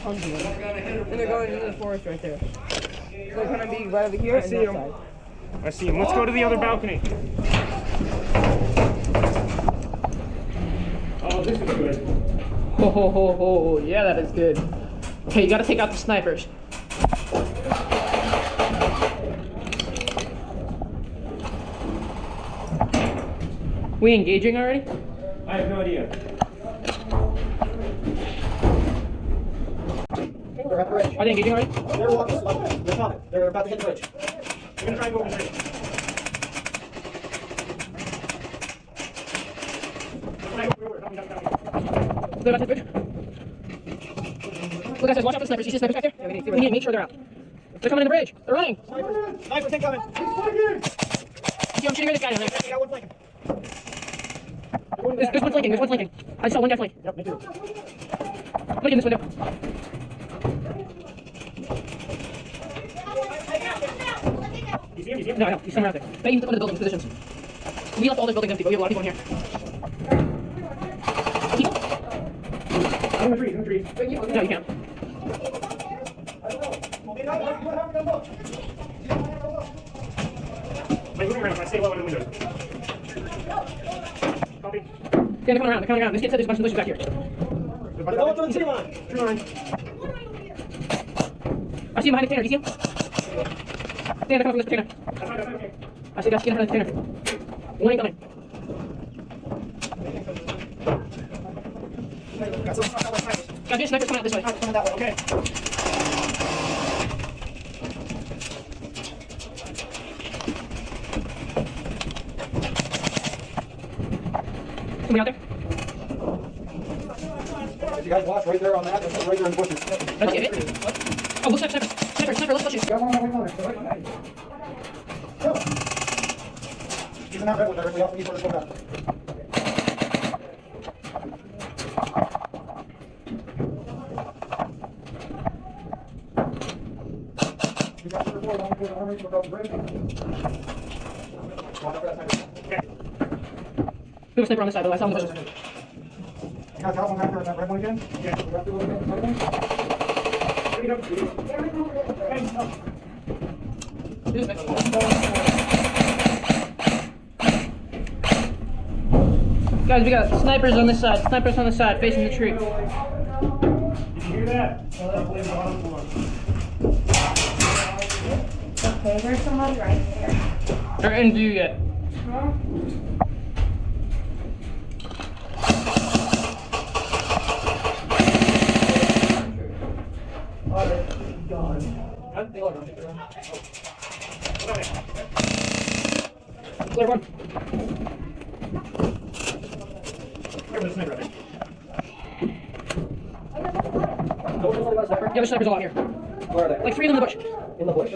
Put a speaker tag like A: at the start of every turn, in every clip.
A: tons of them. And they're going into the forest right there. So they're gonna be right over here.
B: I see them. I see them. Let's go to the other balcony. Oh, this is good.
A: Ho ho ho ho! Yeah, that is good. Okay, you gotta take out the snipers. We engaging already?
B: I have no idea.
C: They're at the ridge.
A: Are they engaging already?
C: They're walking. They're coming. They're about to hit the ridge.
B: We're gonna try and go over the ridge.
A: They're about to hit the ridge. Look, guys, watch out for the snipers. You see the snipers back there? Yeah, we need to make sure they're out. They're coming in the bridge. They're running.
C: Snipers incoming.
A: See, I'm shooting at this guy down there.
C: I got one flanking.
A: There's one flanking. There's one flanking. I saw one guy flank.
C: Yep, me too.
A: I'm gonna get in this window.
B: He's here.
A: No, I know. He's somewhere out there. Maybe he's in one of the building positions. We left all the buildings empty, but we have a lot of people in here.
B: In the trees, in the trees.
A: No, you can't.
B: Like, moving around. I stay low in the windows. Copy.
A: Yeah, they're coming around. They're coming around. This kid said there's a bunch of militias back here.
C: They're going through the tree line.
B: Tree line.
A: I see him behind the container. Do you see him? Stand, they're coming from this container. I see guys in front of the container. One incoming. Guys, get snipers coming out this way.
C: Coming that way.
B: Okay.
A: Somebody out there?
C: If you guys watch right there on that, that's right there in the bushes.
A: Let's get it. Oh, look, sniper. Sniper, let's push it.
C: Got one on the way on it. Go. He's in that red one there. We have to need for the slow down. You got your board on the army to go bridge.
B: Okay.
A: We have a sniper on this side, though. I saw him in the bushes.
C: You guys got one back there in that red one again?
B: Yeah.
C: We got to look at the red one.
A: Guys, we got snipers on this side. Snipers on the side, facing the tree.
B: Did you hear that?
D: Okay, there's somebody right there.
A: They're in view yet. Clear one.
B: There's a sniper right there.
A: Yeah, there's snipers all out here.
C: Where are they?
A: Like 3 in the bush.
C: In the bush.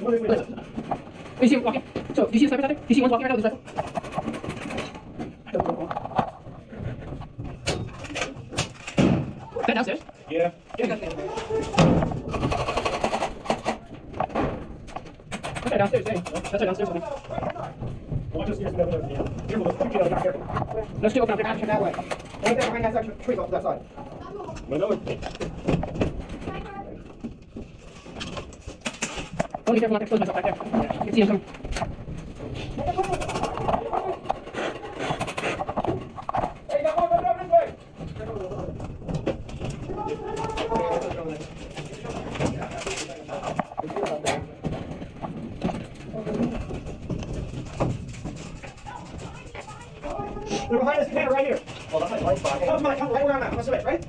A: You see him walking? So, do you see the snipers out there? Do you see one walking right now with his rifle? Is that downstairs?
B: Yeah.
A: Okay, downstairs, dang. That's right, downstairs.
B: Watch us here. Careful, let's pick it up. Careful.
A: Let's do open up there.
C: Action that way. Right there behind that section of trees off that side.
B: Manila.
A: Oh, be careful not to expose myself back there. You can see him coming.
C: Hey, got one down this way.
B: They're behind this container right here.
C: Oh, that's my light spot.
B: Come right around that. That's it, right?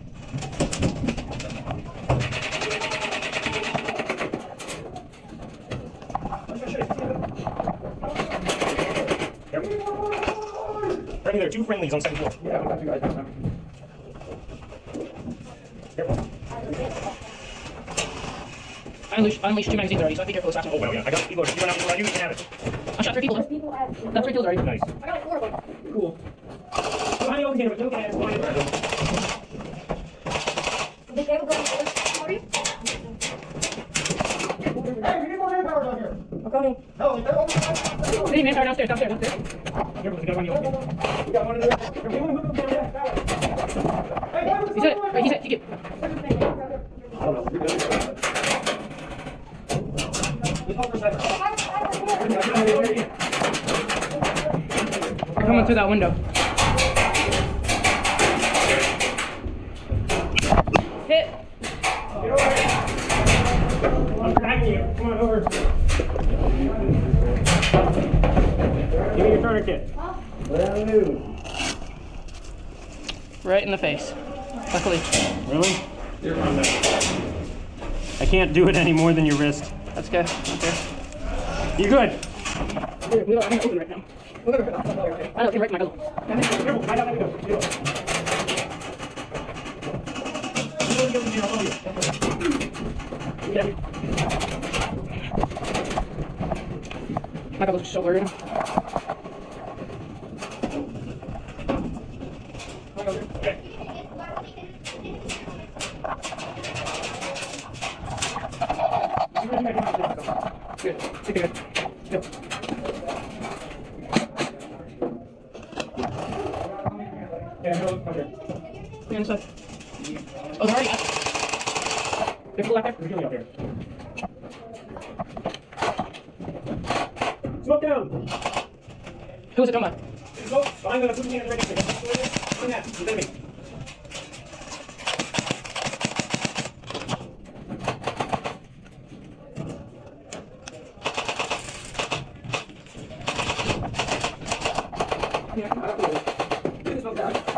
B: Right here, 2 friendlies on second floor.
C: Yeah, we got you guys down there.
B: Careful.
A: I unleashed 2 magazines already, so I have to be careful with this
B: Oh, well, yeah. I got the reload. You run out before I do, you can have it.
A: I shot 3 people.
D: People at
A: That's 3 kills already.
B: Nice.
D: I got 4 of them.
B: Cool. Behind you over here, but look at it. Behind you.
D: Did they ever go to the party?
C: Hey, we need more manpower down here.
D: I'm coming.
C: No, they're over there.
A: Hey, man, downstairs.
B: Careful, there's a guy behind you over here.
C: We got one in there. Hey,
A: He's hit. Right, he's hit. Take it. They're coming through that window. Hit.
B: I'm dragging you. Come on over. Give me your tourniquet.
A: Right in the face. Luckily.
B: Really? I can't do it any more than your wrist.
A: That's good. Okay.
B: You good?
A: We don't have it open right now. I know, it's right in my middle.
B: Careful. Right out that window.
A: My God, looks so blurry now. Good. Take it. Go. Yeah, on this side. Oh, they're already up. There's people out there.
B: There's up there. Smoke down.
A: Who was it talking about?
B: Smoke. Behind the food can right next to me. Bring that. It's enemy.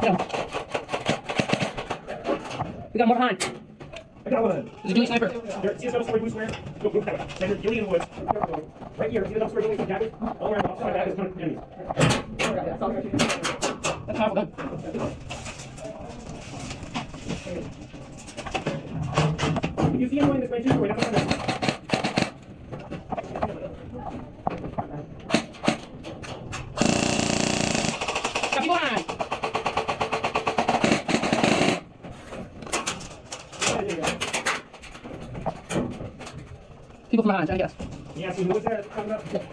A: No. We got more behind.
B: I got one.
A: There's a Dewey sniper.
B: There, see the dumpster where Blue Square? Go, move that way. Center, Gilly in the woods. Right here, see the dumpster where Gilly's jacket? All around, opposite my back is coming from enemies.
A: That's a powerful gun.
B: If you see anyone in this way, wait, that's not
A: Got people behind. People from behind, I guess.
B: Yeah, see who was there coming up?
A: There's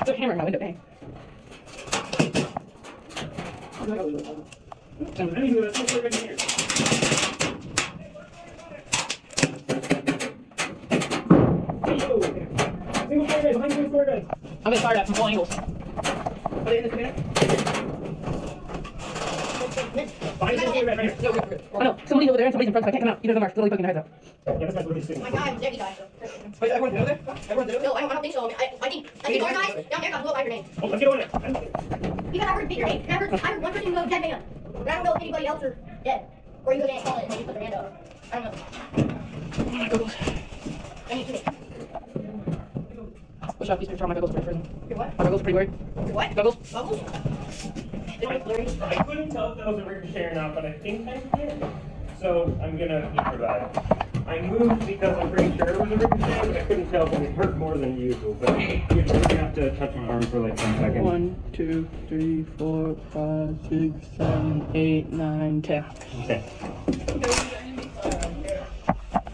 A: a hammer in my window, dang.
B: There's enemies with us, let's go right in here. Single fire guys, behind you, square guys.
A: I'm gonna fire that from all angles. Put it in the container.
B: Behind you, square guys, right here.
A: No, we're good. Oh no, somebody's over there and somebody's in front, so I can't come out. Either of them are literally poking their heads out.
B: Yeah, this guy's really sitting.
D: My God, Debbie died.
A: Wait, everyone's over there? Everyone's over
D: No, I don't think so. I think our guys down there got blown by grenades.
B: Oh, let's get on it.
D: Even I heard big grenade. I heard one person go dead man. But I don't know if anybody else are dead. Or you go down and call it and they just put their hand up. I don't know.
A: Oh my goggles.
D: I need to.
A: Wish I had these pictures on my goggles for prison.
D: Your what?
A: My goggles are pretty blurry.
D: Your what?
A: Goggles?
D: Bubbles? They're blurry.
B: I couldn't tell if that was a ricochet or not, but I think I did. So I'm gonna improvise. I moved because I'm pretty sure it was a ricochet, but I couldn't tell if it hurt more than usual. But you're gonna have to touch my arm for like 10 seconds.
A: 1, 2, 3, 4, 5, 6, 7, 8, 9, 10.
B: Okay.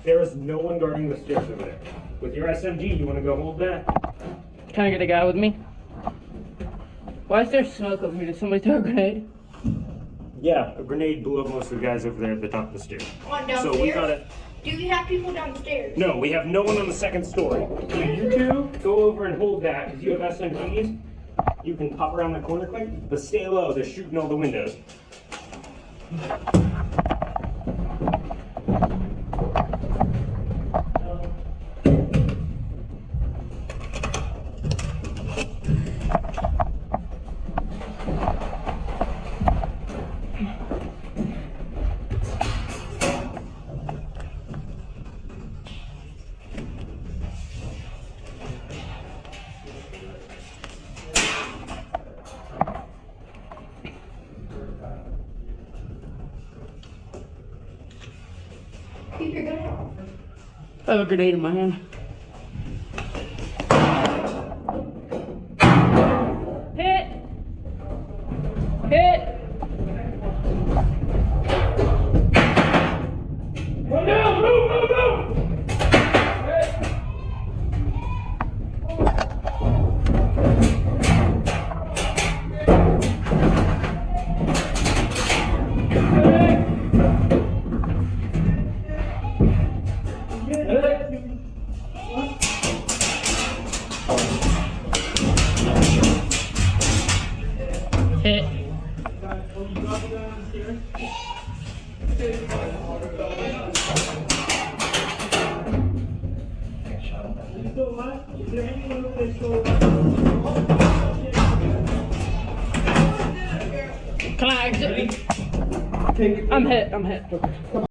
B: There is no one guarding the stairs over there. With your SMG, you want to go hold that?
A: Can I get a guy with me? Why is there smoke over here? Did somebody throw a grenade?
B: Yeah, a grenade blew up most of the guys over there at the top of the stairs.
D: On
B: So
D: downstairs?
B: we gotta.
D: Do you have people downstairs?
B: No, we have no one on the second story. So you two go over and hold that because you have SMGs. You can pop around the corner quick, but stay low. They're shooting all the windows.
D: Keep your gun out.
A: I have a grenade in my hand. Hit! Hit!
B: Run down! Move! Move! Move! Still alive? Is there anyone over there still alive?
A: Can I exit?
B: Take it.
A: I'm hit. I'm hit.
C: Come